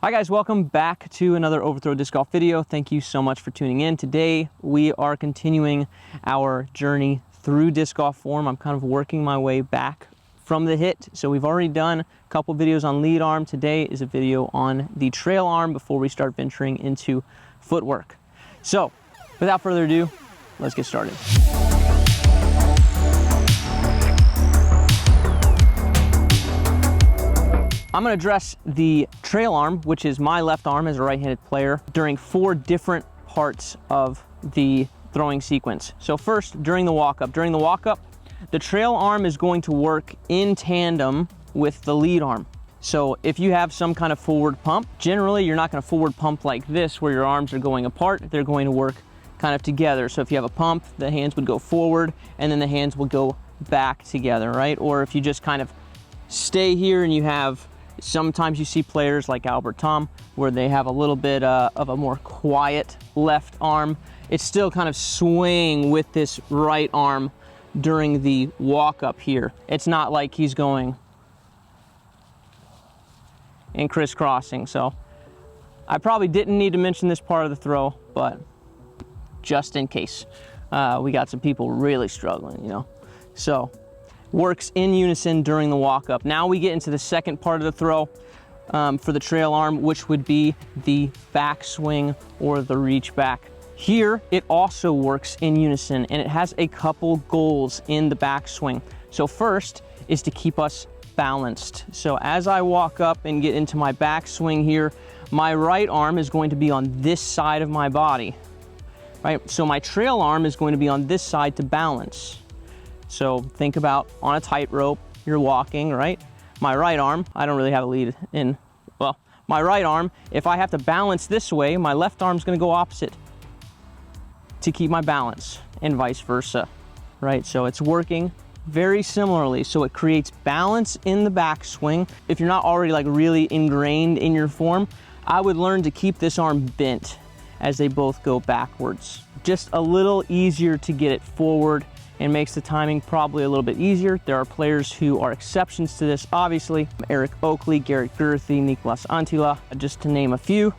Hi guys, welcome back to another Overthrow Disc Golf video. Thank you so much for tuning in. Today we are continuing our journey through disc golf form. I'm kind of working my way back from the hit. So we've already done a couple videos on lead arm. Today is a video on the trail arm before we start venturing into footwork. So without further ado, let's get started. I'm going to address the trail arm, which is my left arm as a right-handed player, during 4 different parts of the throwing sequence. So first, during the walk-up. During the walk-up, the trail arm is going to work in tandem with the lead arm. So if you have some kind of forward pump, generally you're not going to forward pump like this where your arms are going apart. They're going to work kind of together. So if you have a pump, the hands would go forward and then the hands will go back together, right? Or if you just kind of stay here and you have, sometimes you see players like Albert Tom where they have a little bit of a more quiet left arm. It's still kind of swaying with this right arm during the walk up here. It's not like he's going and crisscrossing. So I probably didn't need to mention this part of the throw, but just in case. We got some people really struggling, you know. So works in unison during the walk-up. Now we get into the second part of the throw for the trail arm, which would be the backswing or the reach back. Here, it also works in unison, and it has a couple goals in the backswing. So first is to keep us balanced. So as I walk up and get into my backswing here, my right arm is going to be on this side of my body, right? So my trail arm is going to be on this side to balance. So think about on a tightrope, you're walking, right? My right arm, I don't really have a lead in, well, my right arm, if I have to balance this way, my left arm's gonna go opposite to keep my balance and vice versa, right? So it's working very similarly. So it creates balance in the backswing. If you're not already like really ingrained in your form, I would learn to keep this arm bent as they both go backwards. Just a little easier to get it forward and makes the timing probably a little bit easier. There are players who are exceptions to this, obviously. Eric Oakley, Garrett Gurthie, Nicolas Antila, just to name a few,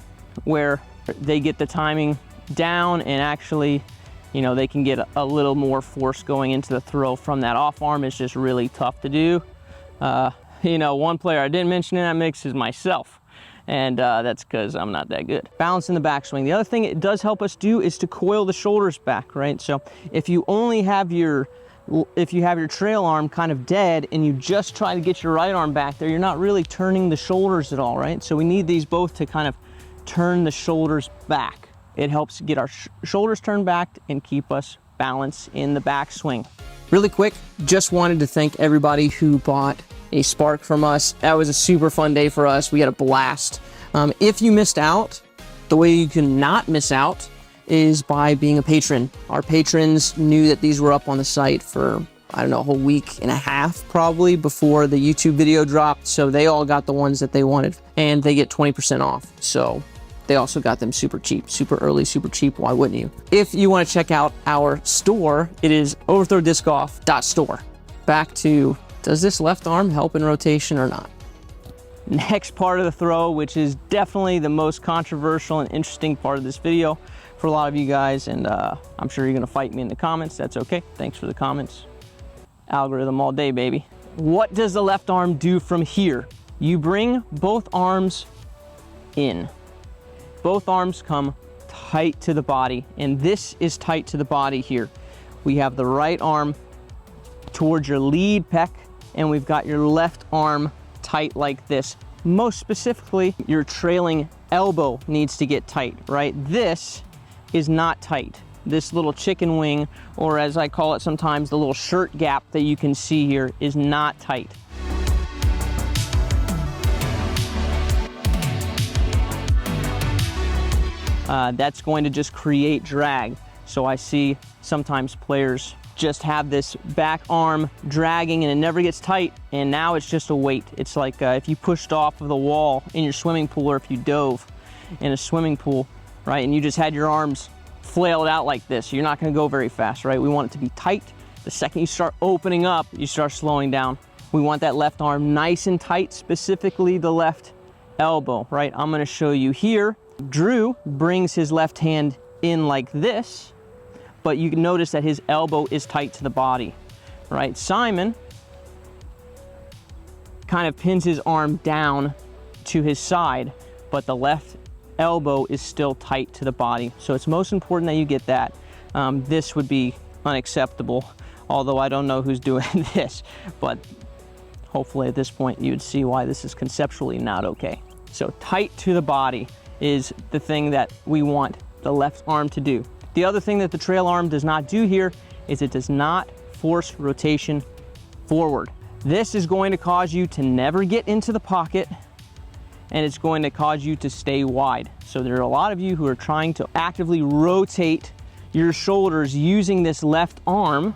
where they get the timing down and actually, you know, they can get a little more force going into the throw from that off arm. It's just really tough to do. You know, one player I didn't mention in that mix is myself. And that's because I'm not that good. Balance in the backswing. The other thing it does help us do is to coil the shoulders back, right? So if you only have your trail arm kind of dead and you just try to get your right arm back there, you're not really turning the shoulders at all, right? So we need these both to kind of turn the shoulders back. It helps get our shoulders turned back and keep us balanced in the backswing. Really quick, just wanted to thank everybody who bought a Spark from us. That was a super fun day for us. We had a blast. If you missed out, the way you can not miss out is by being a patron. Our patrons knew that these were up on the site for, I don't know, a whole week and a half probably before the YouTube video dropped. So they all got the ones that they wanted and they get 20% off. So they also got them super cheap, super early, super cheap. Why wouldn't you? If you want to check out our store, it is overthrowdiscgolf.store. Back to, does this left arm help in rotation or not? Next part of the throw, which is definitely the most controversial and interesting part of this video for a lot of you guys, and I'm sure you're gonna fight me in the comments. That's okay, thanks for the comments. Algorithm all day, baby. What does the left arm do from here? You bring both arms in. Both arms come tight to the body, and this is tight to the body here. We have the right arm towards your lead pec, and we've got your left arm tight like this. Most specifically, your trailing elbow needs to get tight, right? This is not tight. This little chicken wing, or as I call it sometimes, the little shirt gap that you can see here is not tight. That's going to just create drag. So I see sometimes players just have this back arm dragging and it never gets tight, and now it's just a weight. It's like if you pushed off of the wall in your swimming pool, or if you dove in a swimming pool, right, and you just had your arms flailed out like this, you're not going to go very fast, right? We want it to be tight. The second you start opening up, you start slowing down. We want that left arm nice and tight, specifically the left elbow, right? I'm gonna show you here. Drew brings his left hand in like this, but you can notice that his elbow is tight to the body, right? Simon kind of pins his arm down to his side, but the left elbow is still tight to the body. So it's most important that you get that. This would be unacceptable, although I don't know who's doing this, but hopefully at this point you'd see why this is conceptually not okay. So tight to the body is the thing that we want the left arm to do. The other thing that the trail arm does not do here is it does not force rotation forward. This is going to cause you to never get into the pocket, and it's going to cause you to stay wide. So there are a lot of you who are trying to actively rotate your shoulders using this left arm,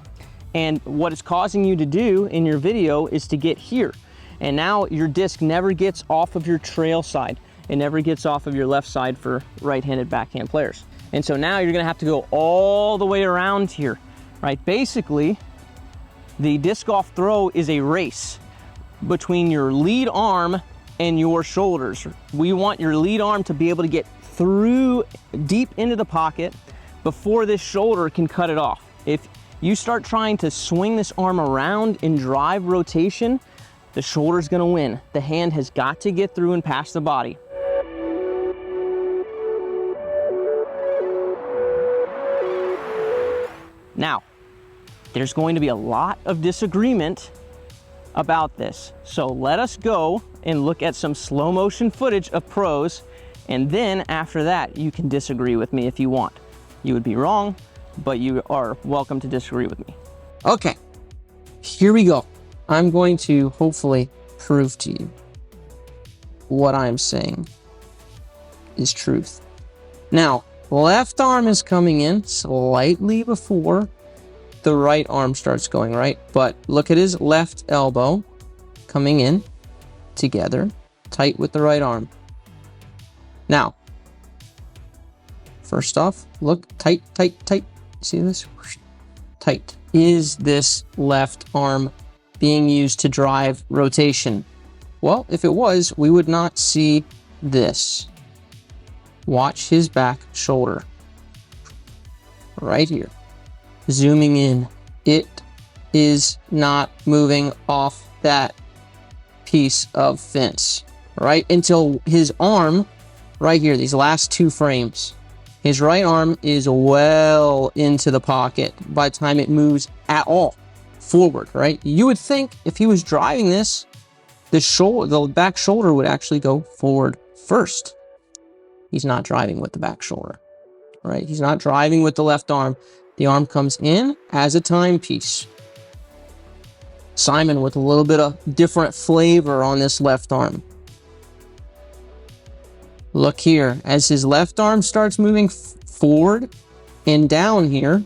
and what it's causing you to do in your video is to get here. And now your disc never gets off of your trail side. It never gets off of your left side for right-handed backhand players. And so now you're gonna have to go all the way around here, right? Basically, the disc golf throw is a race between your lead arm and your shoulders. We want your lead arm to be able to get through deep into the pocket before this shoulder can cut it off. If you start trying to swing this arm around and drive rotation, the shoulder's gonna win. The hand has got to get through and past the body. Now, there's going to be a lot of disagreement about this. So let us go and look at some slow motion footage of pros, and then after that, you can disagree with me if you want. You would be wrong, but you are welcome to disagree with me. Okay, here we go. I'm going to hopefully prove to you what I'm saying is truth. Now, left arm is coming in slightly before the right arm starts going, right? But look at his left elbow coming in together, tight with the right arm. Now, first off, look, tight, tight, tight. See this? Tight. Is this left arm being used to drive rotation? Well, if it was, we would not see this. Watch his back shoulder. Right here. Zooming in. It is not moving off that piece of fence, right? Until his arm, right here, these last two frames, his right arm is well into the pocket by the time it moves at all forward, right? You would think if he was driving this, the back shoulder would actually go forward first. He's not driving with the back shoulder, right? He's not driving with the left arm. The arm comes in as a timepiece. Simon with a little bit of different flavor on this left arm. Look here, as his left arm starts moving forward and down here,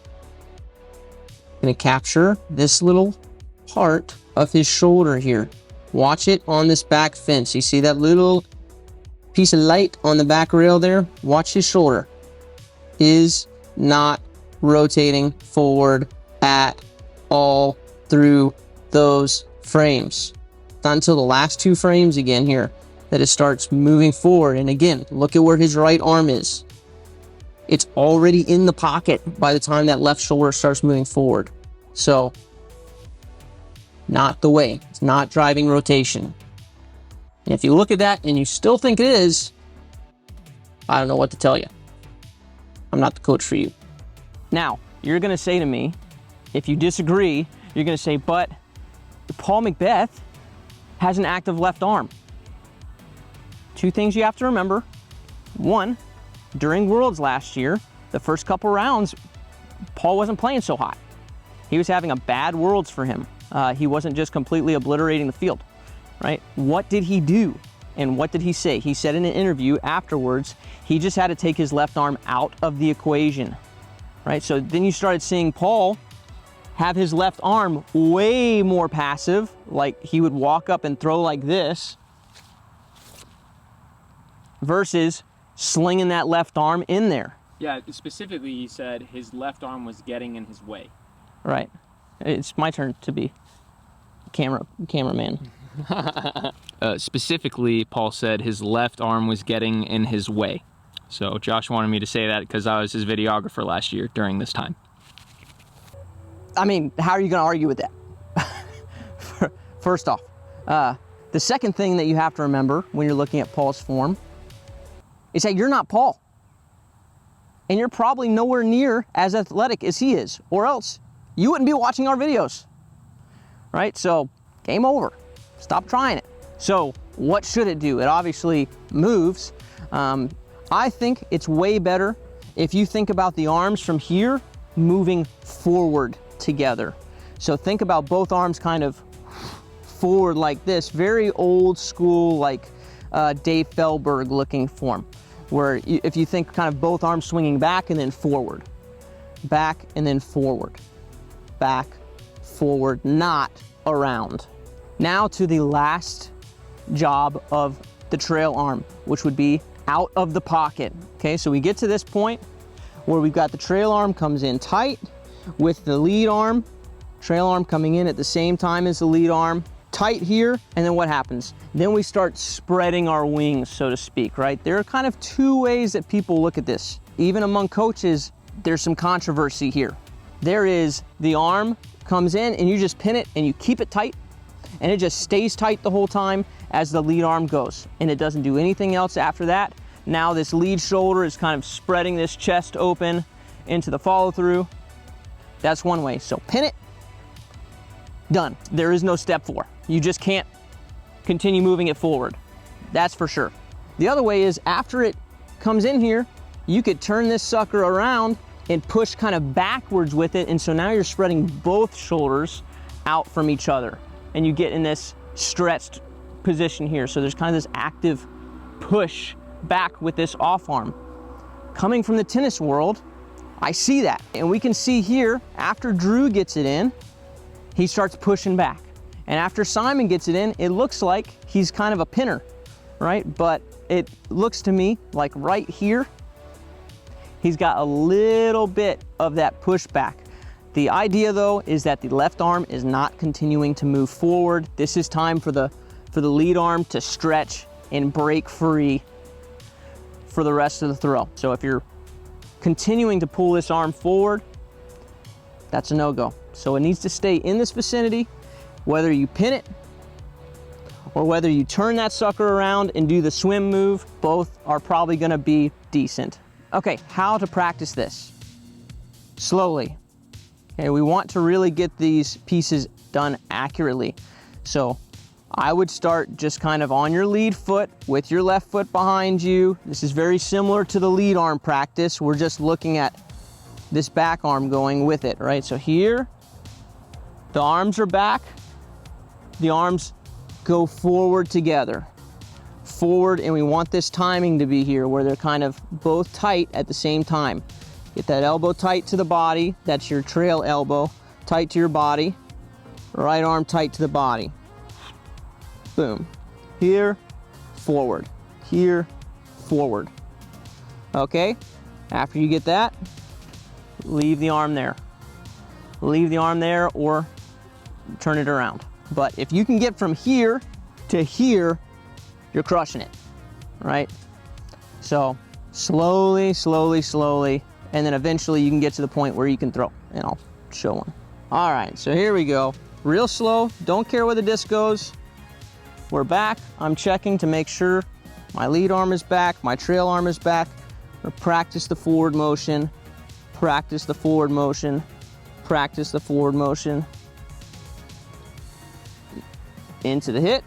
going to capture this little part of his shoulder here. Watch it on this back fence. You see that little piece of light on the back rail there? Watch his shoulder. Is not rotating forward at all through those frames. Not until the last two frames again here that it starts moving forward. And again, look at where his right arm is. It's already in the pocket by the time that left shoulder starts moving forward. So, not the way. It's not driving rotation. And if you look at that and you still think it is, I don't know what to tell you. I'm not the coach for you. Now, you're going to say to me, if you disagree, you're going to say, but Paul McBeth has an active left arm. Two things you have to remember. One, during Worlds last year, the first couple rounds, Paul wasn't playing so hot. He was having a bad Worlds for him. He wasn't just completely obliterating the field, right? What did he do? And what did he say? He said in an interview afterwards, he just had to take his left arm out of the equation, right? So then you started seeing Paul have his left arm way more passive, like he would walk up and throw like this, versus slinging that left arm in there. Yeah, specifically he said his left arm was getting in his way. Right. It's my turn to be cameraman. Specifically, Paul said his left arm was getting in his way. So Josh wanted me to say that because I was his videographer last year during this time. I mean, how are you going to argue with that? First off, the second thing that you have to remember when you're looking at Paul's form is that you're not Paul. And you're probably nowhere near as athletic as he is, or else you wouldn't be watching our videos, right? So game over, stop trying it. So what should it do? It obviously moves. I think it's way better if you think about the arms from here moving forward together. So think about both arms kind of forward like this, very old school, like Dave Feldberg looking form, where if you think kind of both arms swinging back and then forward, back and then forward, back, forward, not around. Now to the last job of the trail arm, which would be out of the pocket. Okay, so we get to this point where we've got the trail arm comes in tight with the lead arm, trail arm coming in at the same time as the lead arm, tight here, and then what happens? Then we start spreading our wings, so to speak, right? There are kind of two ways that people look at this. Even among coaches, there's some controversy here. There is the arm comes in and you just pin it and you keep it tight, and it just stays tight the whole time as the lead arm goes, and it doesn't do anything else after that. Now this lead shoulder is kind of spreading this chest open into the follow through. That's one way. So pin it, done. There is no step 4. You just can't continue moving it forward. That's for sure. The other way is after it comes in here, you could turn this sucker around and push kind of backwards with it, and so now you're spreading both shoulders out from each other, and you get in this stretched position here. So there's kind of this active push back with this off arm. Coming from the tennis world, I see that. And we can see here, after Drew gets it in, he starts pushing back. And after Simon gets it in, it looks like he's kind of a pinner, right? But it looks to me like right here, he's got a little bit of that pushback. The idea though is that the left arm is not continuing to move forward. This is time for the lead arm to stretch and break free for the rest of the throw. So if you're continuing to pull this arm forward, that's a no-go. So it needs to stay in this vicinity, whether you pin it or whether you turn that sucker around and do the swim move. Both are probably gonna be decent. Okay, how to practice this? Slowly. Okay, we want to really get these pieces done accurately. So I would start just kind of on your lead foot with your left foot behind you. This is very similar to the lead arm practice. We're just looking at this back arm going with it, right? So here, the arms are back. The arms go forward together. Forward, and we want this timing to be here where they're kind of both tight at the same time. Get that elbow tight to the body. That's your trail elbow. Tight to your body. Right arm tight to the body. Boom. Here, forward. Here, forward. Okay? After you get that, leave the arm there. Leave the arm there or turn it around. But if you can get from here to here, you're crushing it, right? So slowly, slowly, slowly, and then eventually you can get to the point where you can throw, and I'll show one. All right, so here we go. Real slow, don't care where the disc goes. We're back. I'm checking to make sure my lead arm is back, my trail arm is back. We'll practice the forward motion, practice the forward motion, practice the forward motion. Into the hit.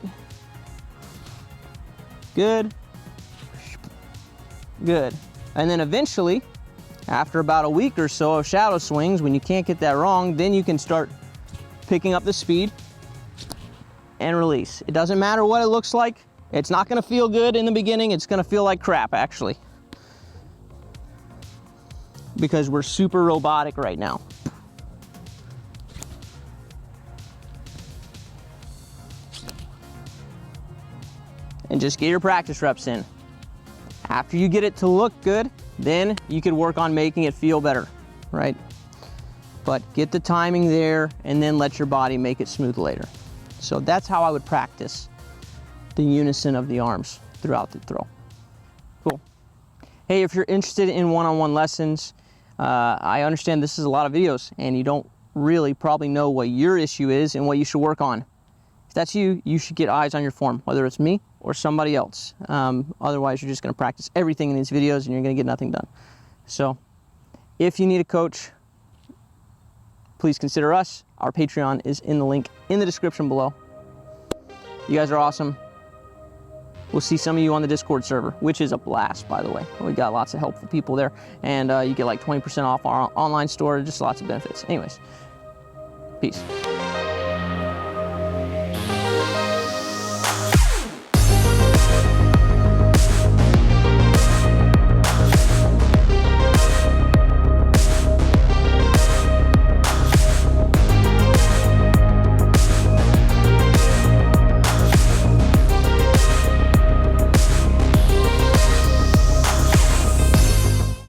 Good. Good. And then eventually, after about a week or so of shadow swings, when you can't get that wrong, then you can start picking up the speed and release. It doesn't matter what it looks like. It's not gonna feel good in the beginning. It's gonna feel like crap, actually, because we're super robotic right now. And just get your practice reps in. After you get it to look good, then you could work on making it feel better, right? But get the timing there and then let your body make it smooth later. So that's how I would practice the unison of the arms throughout the throw. Cool. Hey, if you're interested in one-on-one lessons, I understand this is a lot of videos and you don't really probably know what your issue is and what you should work on. If that's you, you should get eyes on your form, whether it's me or somebody else. Otherwise, you're just going to practice everything in these videos and you're going to get nothing done. So if you need a coach, please consider us. Our Patreon is in the link in the description below. You guys are awesome. We'll see some of you on the Discord server, which is a blast, by the way. We got lots of helpful people there, and you get like 20% off our online store, just lots of benefits. Anyways, peace.